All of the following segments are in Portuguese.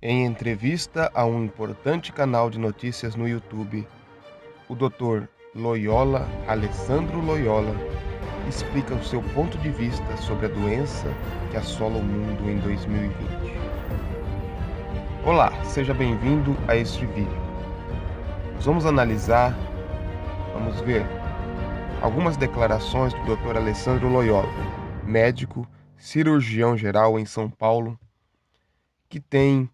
Em entrevista a um importante canal de notícias no YouTube, o Dr. Alessandro Loyola, explica o seu ponto de vista sobre a doença que assola o mundo em 2020. Olá, seja bem-vindo a este vídeo. Vamos ver algumas declarações do Dr. Alessandro Loyola, médico, cirurgião geral em São Paulo, que tem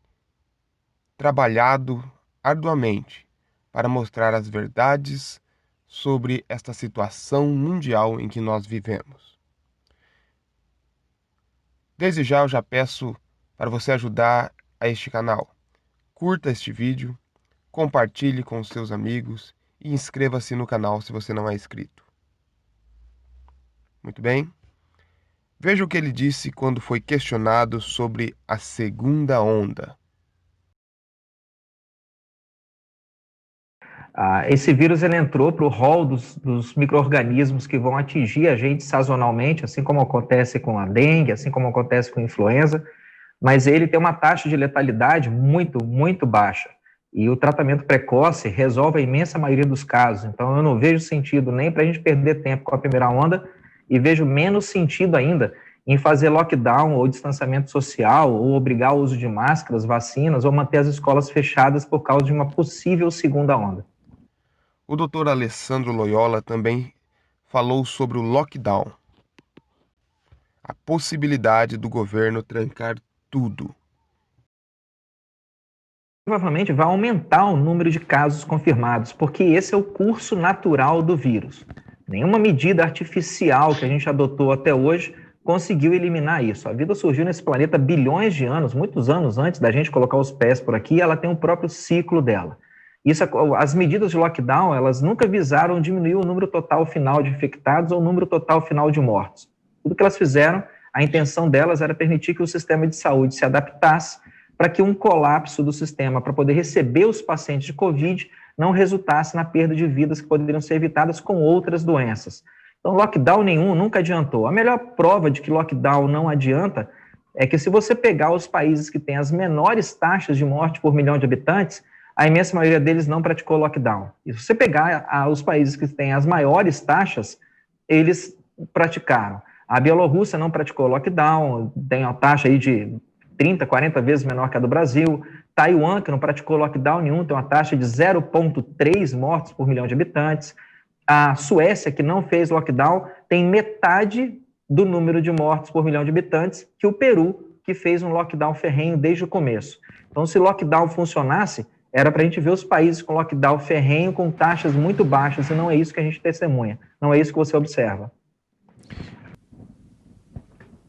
trabalhado arduamente para mostrar as verdades sobre esta situação mundial em que nós vivemos. Desde já eu já peço para você ajudar a este canal. Curta este vídeo, compartilhe com os seus amigos e inscreva-se no canal se você não é inscrito. Muito bem? Veja o que ele disse quando foi questionado sobre a segunda onda. Esse vírus ele entrou para o rol dos micro-organismos que vão atingir a gente sazonalmente, assim como acontece com a dengue, assim como acontece com a influenza, mas ele tem uma taxa de letalidade muito, muito baixa. E o tratamento precoce resolve a imensa maioria dos casos. Então, eu não vejo sentido nem para a gente perder tempo com a primeira onda e vejo menos sentido ainda em fazer lockdown ou distanciamento social ou obrigar o uso de máscaras, vacinas ou manter as escolas fechadas por causa de uma possível segunda onda. O Dr. Alessandro Loyola também falou sobre o lockdown, a possibilidade do governo trancar tudo. Provavelmente vai aumentar o número de casos confirmados, porque esse é o curso natural do vírus. Nenhuma medida artificial que a gente adotou até hoje conseguiu eliminar isso. A vida surgiu nesse planeta bilhões de anos, muitos anos antes da gente colocar os pés por aqui, e ela tem o próprio ciclo dela. As medidas de lockdown, elas nunca visaram diminuir o número total final de infectados ou o número total final de mortos. Tudo que elas fizeram, a intenção delas era permitir que o sistema de saúde se adaptasse para que um colapso do sistema para poder receber os pacientes de Covid não resultasse na perda de vidas que poderiam ser evitadas com outras doenças. Então, lockdown nenhum nunca adiantou. A melhor prova de que lockdown não adianta é que se você pegar os países que têm as menores taxas de morte por milhão de habitantes, a imensa maioria deles não praticou lockdown. E se você pegar os países que têm as maiores taxas, eles praticaram. A Bielorrússia não praticou lockdown, tem uma taxa aí de 30, 40 vezes menor que a do Brasil. Taiwan, que não praticou lockdown nenhum, tem uma taxa de 0,3 mortos por milhão de habitantes. A Suécia, que não fez lockdown, tem metade do número de mortos por milhão de habitantes que o Peru, que fez um lockdown ferrenho desde o começo. Então, se lockdown funcionasse, era para a gente ver os países com lockdown ferrenho com taxas muito baixas, e não é isso que a gente testemunha, não é isso que você observa.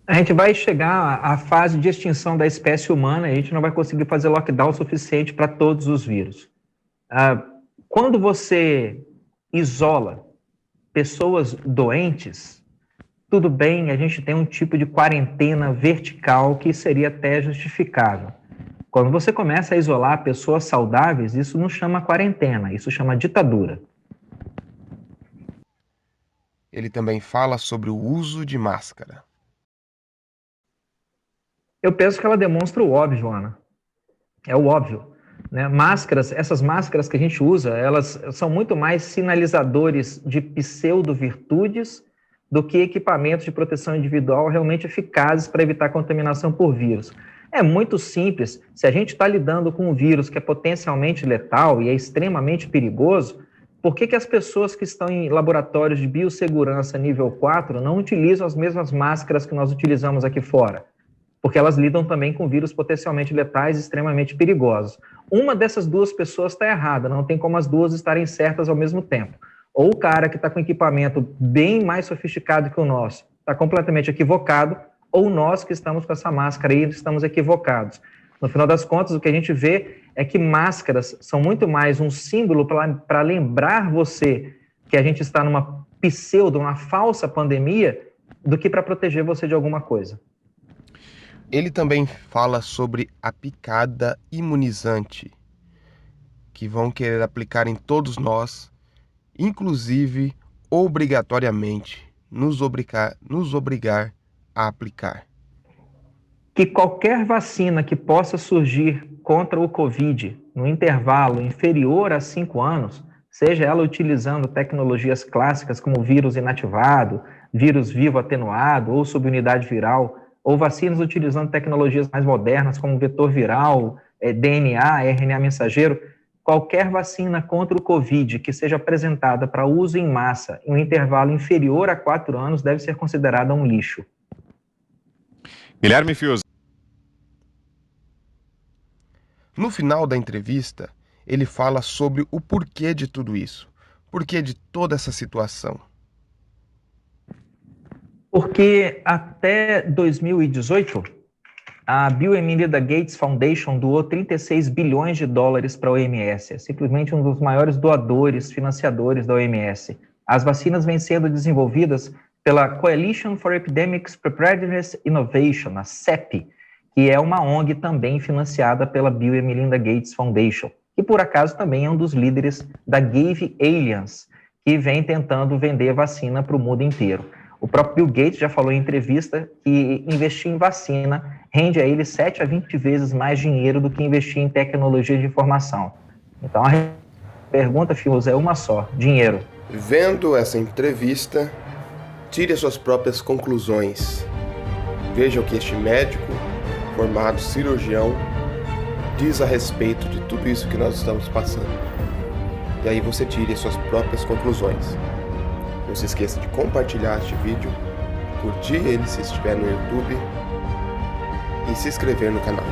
A gente vai chegar à fase de extinção da espécie humana e a gente não vai conseguir fazer lockdown suficiente para todos os vírus. Quando você isola pessoas doentes, tudo bem, a gente tem um tipo de quarentena vertical que seria até justificável. Quando você começa a isolar pessoas saudáveis, isso não chama quarentena, isso chama ditadura. Ele também fala sobre o uso de máscara. Eu penso que ela demonstra o óbvio, Ana. É o óbvio. Né? Essas máscaras que a gente usa, elas são muito mais sinalizadores de pseudo-virtudes do que equipamentos de proteção individual realmente eficazes para evitar contaminação por vírus. É muito simples. Se a gente está lidando com um vírus que é potencialmente letal e é extremamente perigoso, por que as pessoas que estão em laboratórios de biossegurança nível 4 não utilizam as mesmas máscaras que nós utilizamos aqui fora? Porque elas lidam também com vírus potencialmente letais e extremamente perigosos. Uma dessas duas pessoas está errada, não tem como as duas estarem certas ao mesmo tempo. Ou o cara que está com equipamento bem mais sofisticado que o nosso está completamente equivocado, ou nós que estamos com essa máscara aí estamos equivocados. No final das contas, o que a gente vê é que máscaras são muito mais um símbolo para lembrar você que a gente está numa uma falsa pandemia, do que para proteger você de alguma coisa. Ele também fala sobre a picada imunizante, que vão querer aplicar em todos nós, inclusive obrigatoriamente nos obrigar a aplicar. que qualquer vacina que possa surgir contra o Covid no intervalo inferior a 5 anos, seja ela utilizando tecnologias clássicas como vírus inativado, vírus vivo atenuado ou subunidade viral, ou vacinas utilizando tecnologias mais modernas como vetor viral, DNA, RNA mensageiro, qualquer vacina contra o Covid que seja apresentada para uso em massa em um intervalo inferior a 4 anos deve ser considerada um lixo. Guilherme Fius. No final da entrevista, ele fala sobre o porquê de tudo isso, porquê de toda essa situação. Porque até 2018, a Bill e Melinda Gates Foundation doou 36 bilhões de dólares para a OMS. É simplesmente um dos maiores doadores, financiadores da OMS. As vacinas vêm sendo desenvolvidas pela Coalition for Epidemics Preparedness Innovation, a CEP, que é uma ONG também financiada pela Bill e Melinda Gates Foundation, que por acaso também é um dos líderes da Gave Alliance, que vem tentando vender vacina para o mundo inteiro. O próprio Bill Gates já falou em entrevista que investir em vacina rende a ele 7 a 20 vezes mais dinheiro do que investir em tecnologia de informação. Então a pergunta, Fius, é uma só: dinheiro. Vendo essa entrevista, tire as suas próprias conclusões. Veja o que este médico, formado cirurgião, diz a respeito de tudo isso que nós estamos passando. E aí você tire as suas próprias conclusões. Não se esqueça de compartilhar este vídeo, curtir ele se estiver no YouTube e se inscrever no canal.